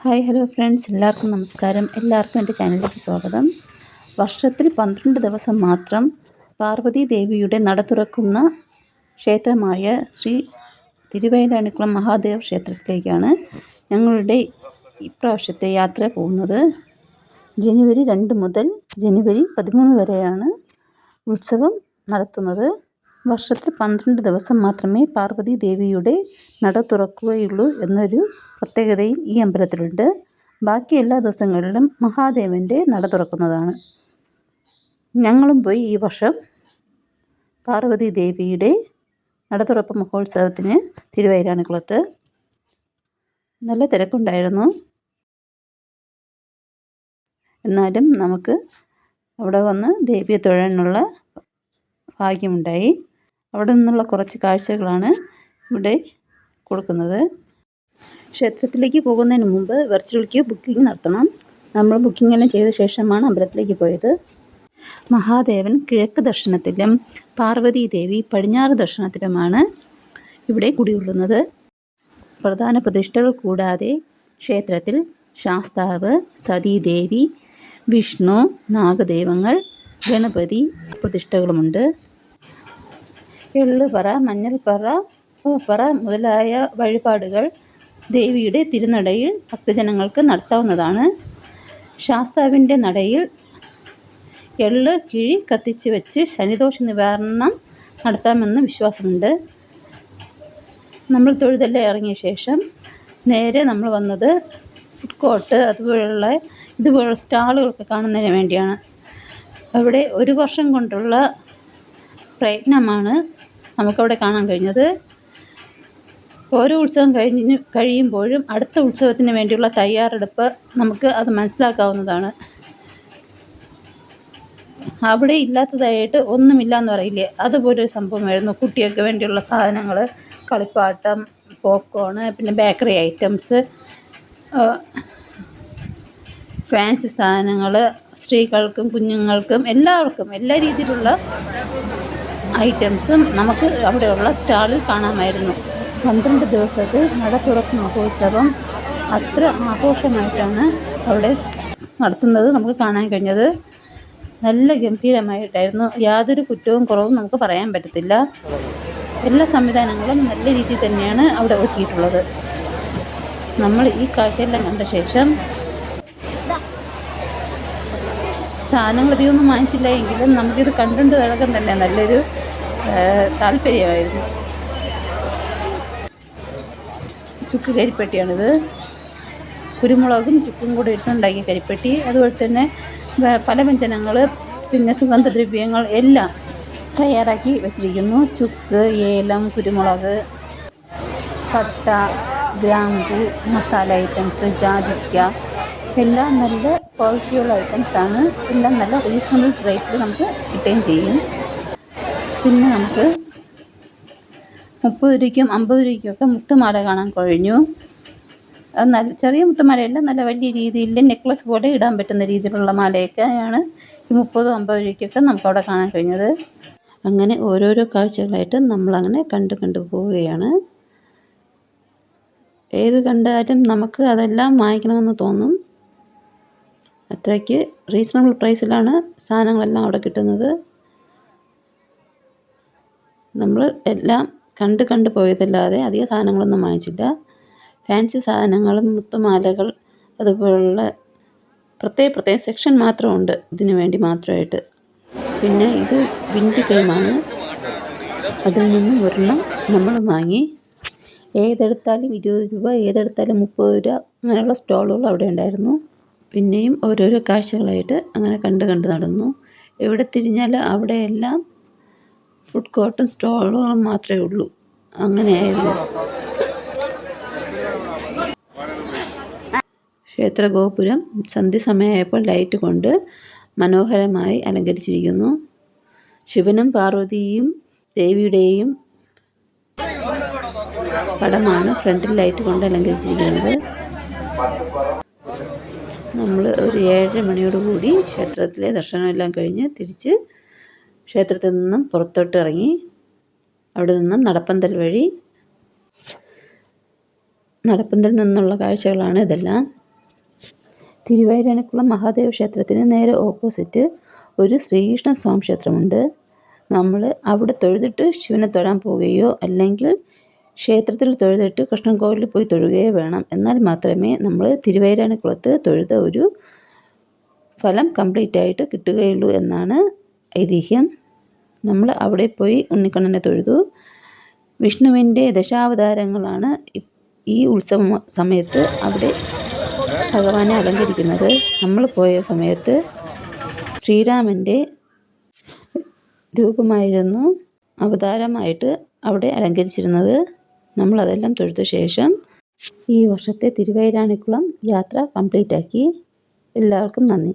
Hi hello friends, എല്ലാവർക്കും നമസ്കാരം. എല്ലാവർക്കും എൻ്റെ ചാനലിലേക്ക് സ്വാഗതം. വർഷത്തിൽ 12 ദിവസം മാത്രം പാർവതി ദേവിയുടെ നട തുറക്കുന്ന ക്ഷേത്രമായ ശ്രീ തിരുവൈരാണിക്കുളം മഹാദേവ ക്ഷേത്രത്തിലേക്കാണ് ഞങ്ങളുടെ ഇപ്രാവശ്യത്തെ യാത്ര പോകുന്നത്. ജനുവരി 2 മുതൽ ജനുവരി 13 വരെയാണ് ഉത്സവം നടത്തുന്നത്. വർഷത്തിൽ 12 ദിവസം മാത്രമേ പാർവതി ദേവിയുടെ നട തുറക്കുകയുള്ളൂ എന്നൊരു പ്രത്യേകതയും ഈ അമ്പലത്തിലുണ്ട്. ബാക്കി എല്ലാ ദിവസങ്ങളിലും മഹാദേവൻ്റെ നട തുറക്കുന്നതാണ്. ഞങ്ങളും പോയി ഈ വർഷം പാർവതി ദേവിയുടെ നട തുറപ്പ് മഹോത്സവത്തിന് തിരുവൈരാണിക്കുളത്ത്. നല്ല തിരക്കുണ്ടായിരുന്നു. എന്നാലും നമുക്ക് അവിടെ വന്ന് ദേവിയെ തൊഴാനുള്ള ഭാഗ്യമുണ്ടായി. അവിടെ നിന്നുള്ള കുറച്ച് കാഴ്ചകളാണ് ഇവിടെ കൊടുക്കുന്നത്. ക്ഷേത്രത്തിലേക്ക് പോകുന്നതിന് മുമ്പ് വെർച്വൽ ക്യൂ ബുക്കിംഗ് നടത്തണം. നമ്മൾ ബുക്കിംഗ് എല്ലാം ചെയ്ത ശേഷമാണ് അമ്പലത്തിലേക്ക് പോയത്. മഹാദേവൻ കിഴക്ക് ദർശനത്തിലും പാർവതി ദേവി പടിഞ്ഞാറ് ദർശനത്തിലുമാണ് ഇവിടെ കുടികൊള്ളുന്നത്. പ്രധാന പ്രതിഷ്ഠകൾ കൂടാതെ ക്ഷേത്രത്തിൽ ശാസ്താവ്, സതീദേവി, വിഷ്ണു, നാഗദൈവങ്ങൾ, ഗണപതി പ്രതിഷ്ഠകളുമുണ്ട്. എള്ളുപറ, മഞ്ഞൾപ്പറ, പൂപ്പറ മുതലായ വഴിപാടുകൾ ദേവിയുടെ തിരുനടയിൽ ഭക്തജനങ്ങൾക്ക് നടത്താവുന്നതാണ്. ശാസ്താവിൻ്റെ നടയിൽ എള്ള് കിഴി കത്തിച്ച് വെച്ച് ശനിദോഷ നിവാരണം നടത്താമെന്ന് വിശ്വാസമുണ്ട്. നമ്മൾ തൊഴുതെല്ലാം ഇറങ്ങിയ ശേഷം നേരെ നമ്മൾ വന്നത് ഫുഡ് കോർട്ട് ഇതുപോലുള്ള സ്റ്റാളുകളൊക്കെ കാണുന്നതിന് വേണ്ടിയാണ്. അവിടെ 1 വർഷം കൊണ്ടുള്ള പ്രയത്നമാണ് നമുക്കവിടെ കാണാൻ കഴിഞ്ഞത്. ഓരോ ഉത്സവം കഴിയുമ്പോഴും അടുത്ത ഉത്സവത്തിന് വേണ്ടിയുള്ള തയ്യാറെടുപ്പ് നമുക്ക് അത് മനസ്സിലാക്കാവുന്നതാണ്. അവിടെ ഇല്ലാത്തതായിട്ട് ഒന്നുമില്ല എന്ന് പറയില്ലേ, അതുപോലൊരു സംഭവമായിരുന്നു. കുട്ടികൾക്ക് വേണ്ടിയുള്ള സാധനങ്ങൾ, കളിപ്പാട്ടം, പോപ്കോണ്, പിന്നെ ബേക്കറി ഐറ്റംസ്, ഫാൻസി സാധനങ്ങൾ, സ്ത്രീകൾക്കും കുഞ്ഞുങ്ങൾക്കും എല്ലാവർക്കും എല്ലാ രീതിയിലുള്ള ഐറ്റംസും നമുക്ക് അവിടെയുള്ള സ്റ്റാളിൽ കാണാമായിരുന്നു. 12 ദിവസത്തെ നട തുറപ്പ് മഹോത്സവം അത്ര ആഘോഷമായിട്ടാണ് അവിടെ നടത്തുന്നത് നമുക്ക് കാണാൻ കഴിഞ്ഞത്. നല്ല ഗംഭീരമായിട്ടായിരുന്നു. യാതൊരു കുറ്റവും കുറവും നമുക്ക് പറയാൻ പറ്റത്തില്ല. എല്ലാ സംവിധാനങ്ങളും നല്ല രീതിയിൽ തന്നെയാണ് അവിടെ ഒരുക്കിയിട്ടുള്ളത്. നമ്മൾ ഈ കാഴ്ചയെല്ലാം കണ്ട ശേഷം സാധനങ്ങൾ അധികമൊന്നും വാങ്ങിച്ചില്ല എങ്കിലും നമുക്കിത് കണ്ടുകൊണ്ട് കിടക്കാൻ തന്നെ നല്ലൊരു താല്പര്യമായിരുന്നു. ചുക്ക് കരിപ്പെട്ടിയാണിത്. കുരുമുളകും ചുക്കും കൂടി ഇട്ടുണ്ടാക്കിയ കരിപ്പെട്ടി. അതുപോലെ തന്നെ പലവ്യഞ്ജനങ്ങൾ, പിന്നെ സുഗന്ധദ്രവ്യങ്ങൾ എല്ലാം തയ്യാറാക്കി വച്ചിരിക്കുന്നു. ചുക്ക്, ഏലം, കുരുമുളക്, പട്ട, ഗ്രാമ്പു, മസാല ഐറ്റംസ്, ജാതിക്ക, എല്ലാം നല്ല ക്വാളിറ്റിയുള്ള ഐറ്റംസാണ്. എല്ലാം നല്ല റീസണബിൾ റേറ്റിൽ നമുക്ക് കിട്ടുകയും ചെയ്യും. പിന്നെ നമുക്ക് 30 രൂപയ്ക്കും 50 രൂപയ്ക്കൊക്കെ മുത്തുമാല കാണാൻ കഴിഞ്ഞു. അത് നല്ല ചെറിയ മുത്തുമാലയല്ല, നല്ല വലിയ രീതിയിൽ നെക്ലസ് പോലെ ഇടാൻ പറ്റുന്ന രീതിയിലുള്ള മാലയൊക്കെയാണ് ഈ 30-50 രൂപയ്ക്കൊക്കെ നമുക്കവിടെ കാണാൻ കഴിഞ്ഞത്. അങ്ങനെ ഓരോരോ കാഴ്ചകളായിട്ട് നമ്മളങ്ങനെ കണ്ടു പോവുകയാണ്. ഏത് കണ്ടാലും നമുക്ക് അതെല്ലാം വാങ്ങിക്കണമെന്ന് തോന്നും. അത്രയ്ക്ക് റീസണബിൾ പ്രൈസിലാണ് സാധനങ്ങളെല്ലാം അവിടെ കിട്ടുന്നത്. നമ്മൾ എല്ലാം കണ്ട് പോയതല്ലാതെ അധിക സാധനങ്ങളൊന്നും വാങ്ങിച്ചില്ല. ഫാൻസി സാധനങ്ങളും മുത്തുമാലകൾ അതുപോലുള്ള പ്രത്യേക സെക്ഷൻ മാത്രമുണ്ട് ഇതിനു വേണ്ടി മാത്രമായിട്ട്. പിന്നെ ഇത് വിൻഡ് ക്രീമാണ്. അതിൽ നിന്നും ഒരെണ്ണം നമ്മൾ വാങ്ങി. ഏതെടുത്താലും 20 രൂപ, ഏതെടുത്താലും 30 രൂപ, അങ്ങനെയുള്ള സ്റ്റോളുകൾ അവിടെ ഉണ്ടായിരുന്നു. പിന്നെയും ഓരോരോ കാഴ്ചകളായിട്ട് അങ്ങനെ കണ്ട് നടന്നു. എവിടെ തിരിഞ്ഞാലും അവിടെയെല്ലാം ഫുഡ് കോർട്ടും സ്റ്റോളുകളും മാത്രമേ ഉള്ളൂ. അങ്ങനെയായിരുന്നു. ക്ഷേത്ര ഗോപുരം സന്ധ്യസമയമായപ്പോൾ ലൈറ്റ് കൊണ്ട് മനോഹരമായി അലങ്കരിച്ചിരിക്കുന്നു. ശിവനും പാർവതിയും ദേവിയുടെയും പടമാണ് ഫ്രണ്ടിൽ ലൈറ്റ് കൊണ്ട് അലങ്കരിച്ചിരിക്കുന്നത്. നമ്മൾ ഒരു 7:30 മണിയോടുകൂടി ക്ഷേത്രത്തിലെ ദർശനമെല്ലാം കഴിഞ്ഞ് തിരിച്ച് ക്ഷേത്രത്തിൽ നിന്നും പുറത്തോട്ട് ഇറങ്ങി. അവിടെ നിന്നും നടപ്പന്തൽ നിന്നുള്ള കാഴ്ചകളാണ് ഇതെല്ലാം. തിരുവൈരാണിക്കുളം മഹാദേവ ക്ഷേത്രത്തിന് നേരെ ഓപ്പോസിറ്റ് ഒരു ശ്രീകൃഷ്ണ സ്വാമി ക്ഷേത്രമുണ്ട്. നമ്മൾ അവിടെ തൊഴുതിട്ട് ശിവനെ തൊഴാൻ പോവുകയോ അല്ലെങ്കിൽ ക്ഷേത്രത്തിൽ തൊഴുതിട്ട് കൃഷ്ണൻകോവിലിൽ പോയി തൊഴുകയോ വേണം. എന്നാൽ മാത്രമേ നമ്മൾ തിരുവൈരാണിക്കുളത്ത് തൊഴുത ഒരു ഫലം കംപ്ലീറ്റ് ആയിട്ട് കിട്ടുകയുള്ളൂ എന്നാണ് ഐതിഹ്യം. നമ്മൾ അവിടെ പോയി ഉണ്ണിക്കണ്ണനെ തൊഴുതു. വിഷ്ണുവിൻ്റെ ദശാവതാരങ്ങളാണ് ഈ ഉത്സവ സമയത്ത് അവിടെ ഭഗവാനെ അലങ്കരിക്കുന്നത്. നമ്മൾ പോയ സമയത്ത് ശ്രീരാമൻ്റെ രൂപമായിരുന്നു അവതാരമായിട്ട് അവിടെ അലങ്കരിച്ചിരുന്നത്. നമ്മളതെല്ലാം തൊഴുത ശേഷം ഈ വർഷത്തെ തിരുവൈരാണിക്കുളം യാത്ര കംപ്ലീറ്റ് ആക്കി. എല്ലാവർക്കും നന്ദി.